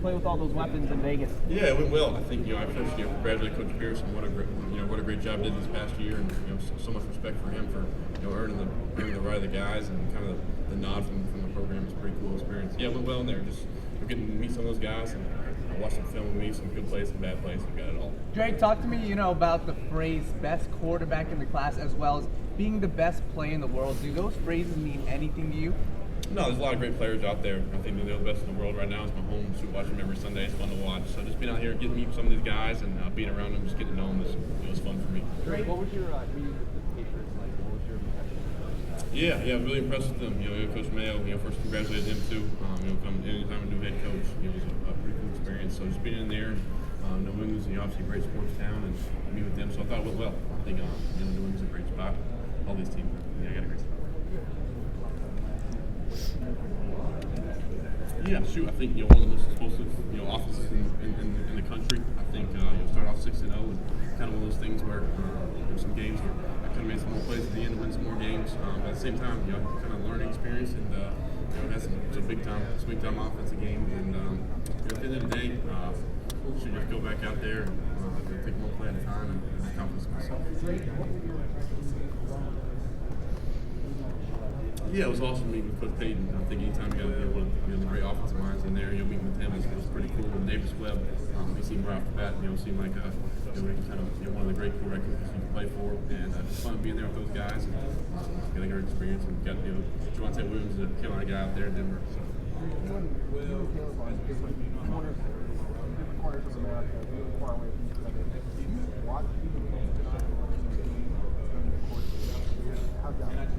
play with all those weapons in Vegas? Yeah, it went well. I think I first congratulate Coach Pierce on what a great job he did this past year, and so much respect for him for earning the right of the guys, and kind of the nod from the program. It's a pretty cool experience. Yeah, it went well in there. Just getting to meet some of those guys and watch some film with me, some good plays, some bad plays. We got it all. Drake, talk to me, about the phrase "best quarterback in the class" as well as being the best player in the world. Do those phrases mean anything to you? No, there's a lot of great players out there. I think they're the best in the world right now. It's my home. So watching them every Sunday. It's fun to watch. So just being out here, getting to meet some of these guys and being around them, just getting to know them, was fun for me. Drake, what was your meeting with the Patriots like? What was your impression? Yeah, really impressed with them. Coach Maye, first congratulated him too. Anytime a new head coach, it was a pretty cool experience. So just being in there, New England's obviously a great sports town, and meet with them. So I thought it went well. I think New England's a great spot. All these teams, got a great spot. Yeah, shoot. I think one of the most explosive offenses in the country. I think start off 6-0, and kind of one of those things where there's some games where I kind of made some more plays at the end to win some more games. But at the same time, kind of learning experience, and has some big time offensive game. And at the end of the day, should just go back out there and take one play at a time and accomplish myself. Yeah, it was awesome meeting with Coach Payton. I think anytime you got one of the great offensive minds in there, meeting with him was pretty cool. And Davis Webb, he seemed right off the bat, seemed like kind of one of the great quarterbacks you can play for, and it's fun being there with those guys. And got a great experience, and got Javonte Williams, the Carolina guy out there in Denver. So.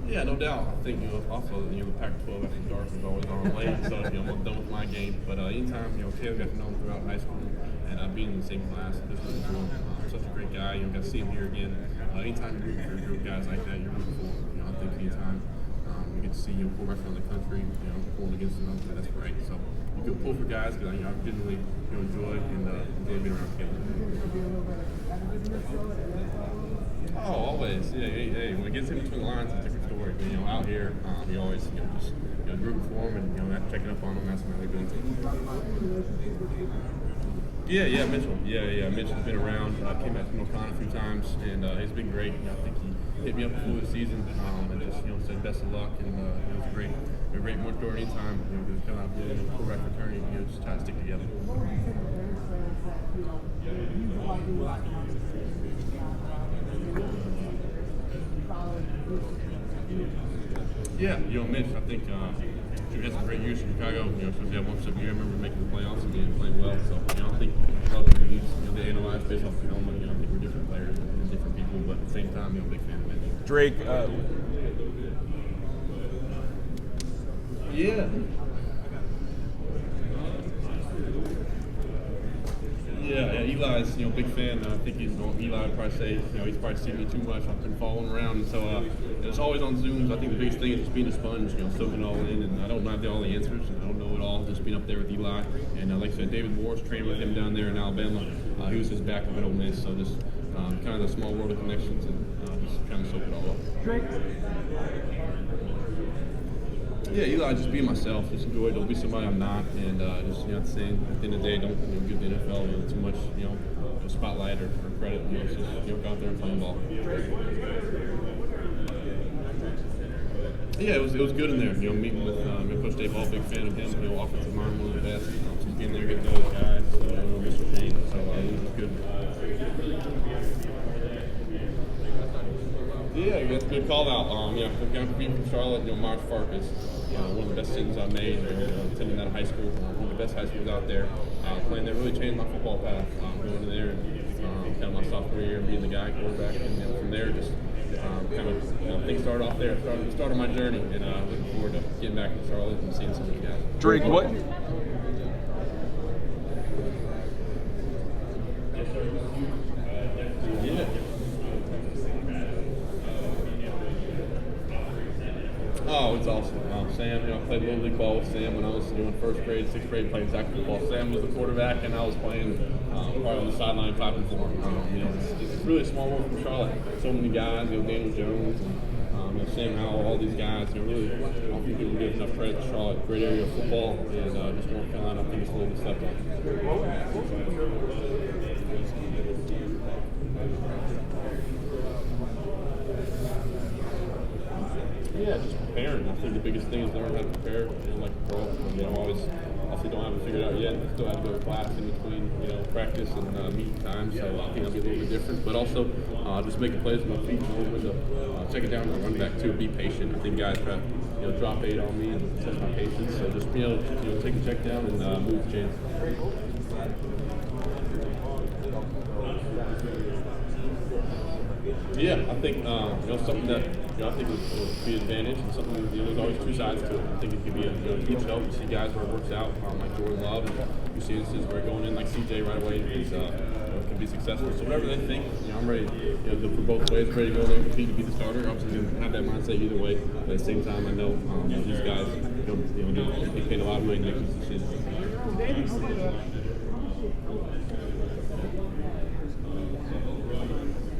Yeah, no doubt. I think also the Pac-12 after dark is always on late, so I'm done with my game. But anytime Taylor got to know him throughout high school, and being in the same class, just looking for him. Such a great guy. Got to see him here again. Anytime you're rooting for a group of guys like that, you're rooting for him. I think anytime you get to see quarterbacks around the country, pulling against them, that's great. So you can pull for guys because I genuinely enjoy being around together. Oh, always. Yeah. Hey, when it gets in between the lines, it's a different story. But, out here, you always just rooting for them and checking up on them. That's another good thing. Yeah, Mitchell. Yeah, Mitchell's been around. Came out to North a few times, and he's been great. I think he hit me up before the season and just said best of luck. And it was a great mentor anytime. Just kind of quarterback fraternity. Just try to stick together. Yeah, Mitch, I think he had some great years in Chicago. Especially that 1 year, I remember making the playoffs and playing well. So I think a lot of people they analyze based off the helmet. I think we're different players and different people, but at the same time, big fan of Mitch. Drake. Yeah. Yeah, Eli's big fan. I think Eli would probably say he's probably seen me too much. I've been following around, and so it's always on Zooms. I think the biggest thing is just being a sponge, soaking it all in. And I don't have all the answers. I don't know it all. Just being up there with Eli, and like I said, David Morris trained with him down there in Alabama. He was his backup at Ole Miss, so just kind of the small world of connections and just kind of soak it all up. Drake. Yeah, Eli, just be myself. Just enjoy it. Don't be somebody I'm not, and just saying at the end of the day, don't give the NFL too much spotlight or credit. It's just go out there and play ball. Yeah, it was good in there. Meeting with Coach Dave Hall, big fan of him. Offensive mind, one of the best. Just being there, getting to know those guys. Mr. Shane, so it was good. Yeah, that's a good call out. Being from Charlotte, March Park is one of the best decisions I've made. Attending that high school, one of the best high schools out there. Playing there really changed my football path. Going to there and kind of my sophomore year and being the guy quarterback, and from there just things started off there. Started my journey, and looking forward to getting back to Charlotte and seeing some of these guys. Drake, what? Oh, it's awesome. Sam, I played Little League ball with Sam when I was doing first grade, sixth grade, playing exact football. Sam was the quarterback, and I was playing probably on the sideline clapping for him. It's really a small world from Charlotte. So many guys, Daniel Jones, and Sam Howell, all these guys. Really, I don't think people give enough credit to Charlotte. Great area of football, and just North Carolina, I think it's a little bit stepped on. Yeah, just preparing. I think the biggest thing is learning how to prepare. Like a pro, always obviously don't have it figured out yet. Still have to go to class in between, practice and meeting time. So I think I'll be a little bit different. But also just making plays with my feet, know when to check it down and run back too. Be patient. I think guys try to drop 8 on me and test my patience. So just take a check down and move the chains. Yeah, I think something that I think would be an advantage, and something there's always two sides to it. I think it could be a huge help. You see guys where it works out, like Jordan Love, and you see instances where going in like CJ right away is can be successful. So whatever they think, I'm ready. For both ways, ready to go there and compete to be the starter. Obviously, have that mindset either way. But at the same time, I know these guys, they paid a lot of money to make these decisions.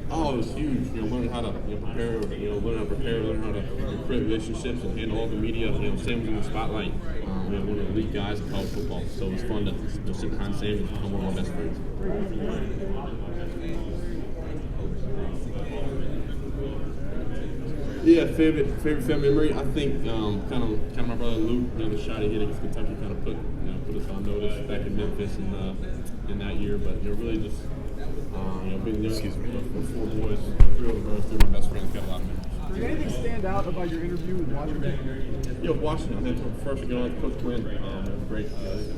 Oh, it was huge. Learning how to prepare. Learning how to create relationships and handle all the media. Sam was in the spotlight. One of the elite guys in college football, so it was fun to sit behind Sam and become one of my best friends. Yeah, favorite family memory. I think kind of my brother Luke. The shot he hit against Kentucky kind of put us on notice back in Memphis in that year. But really just being there with 4 boys, 3 of them, 3 of my best friends, got a lot of memories. Did anything stand out about your interview with Washington? Washington. I think first to go on with Coach Quinn. It was great.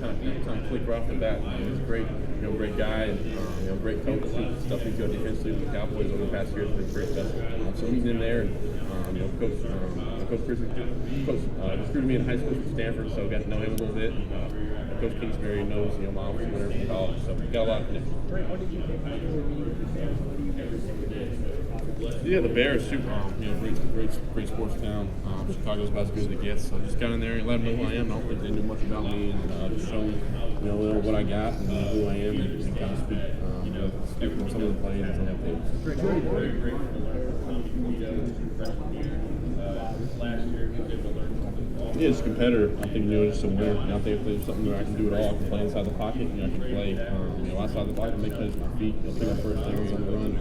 Kind of clicked right off the bat. He was a great, great guy and great coach. Stuff he's done defensively with the Cowboys over the past year has been pretty special. So meeting him there, Coach recruited me in high school from Stanford, so got to know him a little bit. Coach Kingsbury knows my office winner from college, so got a lot of connections. Yeah, the Bears, super, great sports town. Chicago's about as good as it gets. So just got in there and let them know who I am. I don't think they knew much about me, and just show them, what I got and who I am, and kind of speak from some of the plays and some of the things. Yeah, just a competitor. I think just a winner. I think if there's something where I can do it all, I can play inside the pocket. I can play outside the pocket, make plays with my feet. Pick up first downs on the run,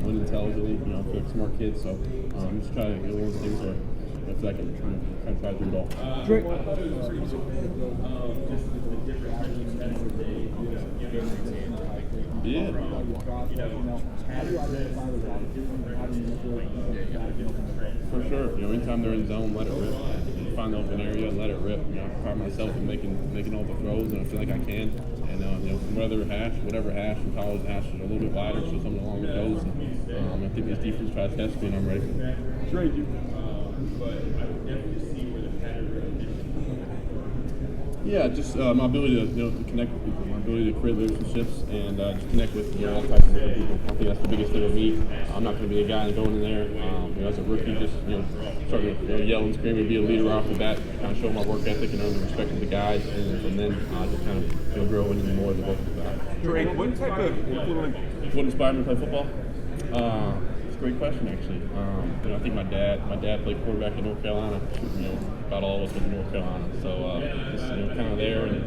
win intelligently. I feel like a smart kid, so I'm just trying to one of the things where I feel like I'm trying to do it all. Yeah. For sure. Anytime they're in zone, let it rip. Find the open area and let it rip. I pride myself in making all the throws, and I feel like I can. And whatever hash in college, hash is a little bit wider, so something along with those. And I think this defense tries to test me, and I'm ready for it. Trey, Yeah, just my ability to connect with people, my ability to create relationships, and just connect with all types of different people. I think that's the biggest thing with me. I'm not going to be a guy going in there as a rookie, just start to yell and scream and be a leader off the bat, kind of show my work ethic and earn the respect of the guys, and then just kind of grow into more of the local guy. Drake, what type of influence? What inspired me to play football? It's a great question, actually. I think my dad played quarterback in North Carolina. About all of us went to North Carolina, so just kind of there. And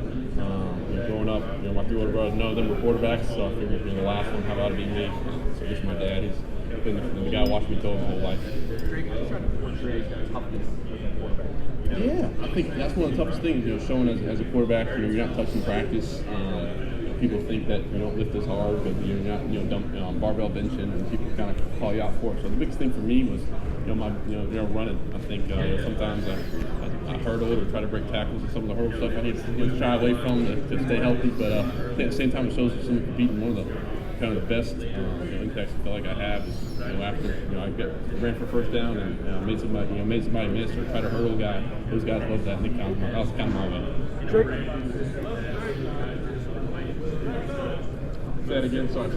growing up, my 3 older brothers, none of them were quarterbacks, so I figured the last one, how about it be me? So just my dad. He's been the guy watching me throw his whole life. Yeah, I think that's one of the toughest things. Showing as a quarterback, you're not touching practice. People think that you don't lift as hard because you're not, barbell benching, and people kind of call you out for it. So the biggest thing for me was, running. I think sometimes I hurdle or try to break tackles and some of the hurdle stuff I need to shy away from to stay healthy. But at the same time, it shows that someone competing. One of the kind of the best impacts I feel like I have is after I ran for first down and made somebody miss or try to hurdle a guy. Those guys love that. And that was kind of my way. Say that again, sorry.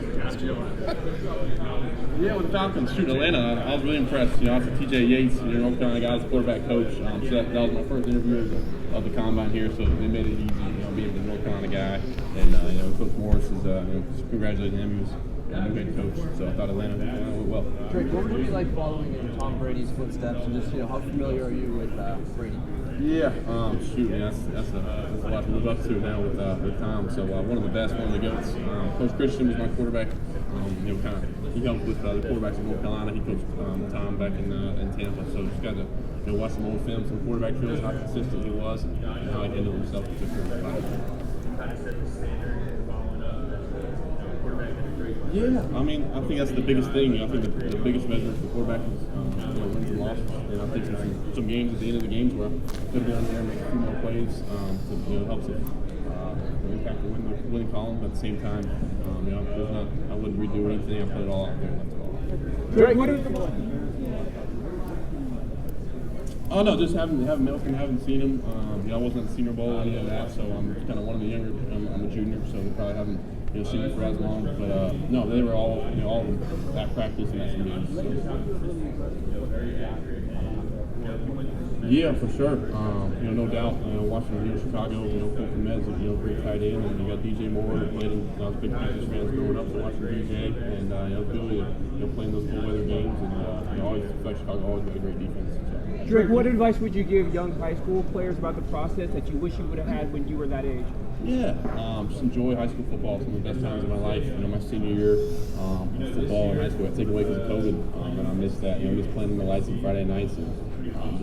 Yeah, with the Falcons shooting Atlanta, I was really impressed. I said TJ Yates, North Carolina guy, quarterback coach. So that was my first interview of the combine here, so they made it easy, being the North Carolina guy. And Coach Morris is congratulating him. He was new head coach. So I thought Atlanta went well. Drake, what would it be like following in Tom Brady's footsteps, and just how familiar are you with Brady? Yeah, shoot, man, that's a lot to live up to now with Tom. So one of the best, one of the goats. Coach Christian was my quarterback. He helped with the quarterbacks in North Carolina. He coached Tom back in Tampa. So just got to watch some old film, some quarterback drills, how consistent he was, and how he handled himself with different Yeah, I mean, I think that's the biggest thing. I think the biggest measure for the quarterback is wins and losses. And I think there's some games at the end of the games where I'm going to be on there and make a few more plays to help it impact the winning column. But at the same time, I wouldn't redo anything. I put it all out there and left it all out there. Drake, what are Oh no, just haven't met him, haven't seen him. I wasn't at the Senior Bowl or any of that, so I'm kind of one of the younger. I'm a junior, so they probably haven't seen me for as long. But no, they were all of them at practice and at some games. So. Yeah, for sure. No doubt. Watching Chicago, Colton Mez, great tight end, and you got DJ Moore who played in. I was a big Panthers fan growing up, so watching DJ, and Billy, playing those cold weather games, and always Chicago always got a great defense. So. Drake, what advice would you give young high school players about the process that you wish you would have had when you were that age? Yeah, just enjoy high school football. It's one of the best times of my life. My senior year, football in high school got taken away because of COVID, and I missed that. Just playing in the lights on Friday nights, and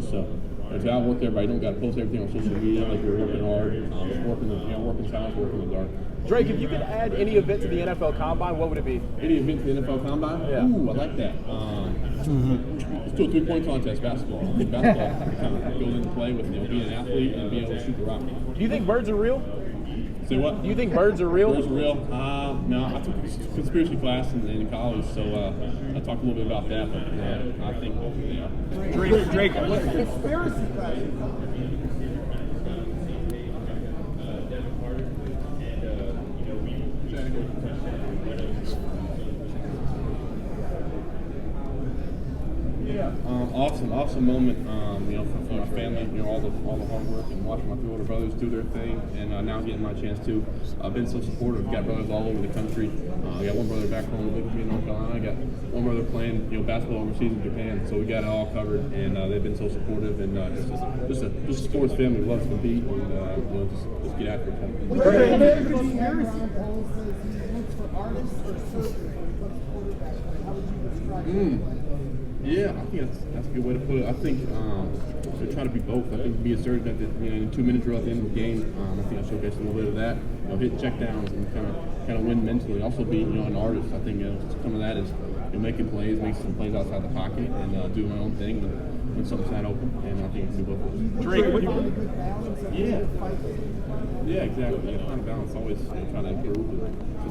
to outwork everybody. Don't got to post everything on social media like you're working hard. Just working silence, working in the dark. Drake, if you could add any event to the NFL Combine, what would it be? Any event to the NFL Combine? Yeah. Ooh, I like that. Let's do a 3-point contest, basketball. I think basketball kind of goes into play with being an athlete and being able to shoot the rock. Do you think birds are real? Say what? Do you think birds are real? Birds are real? No, I took a conspiracy class in college, so I talked a little bit about that, but I think, Drake, Conspiracy class. Awesome moment, for my family, all the hard work and watching my 3 older brothers do their thing, and now getting my chance to. I've been so supportive. Got brothers all over the country. I got one brother back home in North Carolina. I got one brother playing, basketball overseas in Japan. So we got it all covered, and they've been so supportive. And just a sports family loves to compete, and just get after it. Yeah, I think that's a good way to put it. I think they're trying to be both. I think be a surgeon at the in 2 minute drill at the end of the game. I think I showcased a little bit of that. Hit check downs and kind of win mentally. Also be an artist. I think some of that is making plays, making some plays outside the pocket, and doing my own thing when something's not open. And I think it's a good both. Drake, Yeah, exactly. Trying to balance, always trying to improve.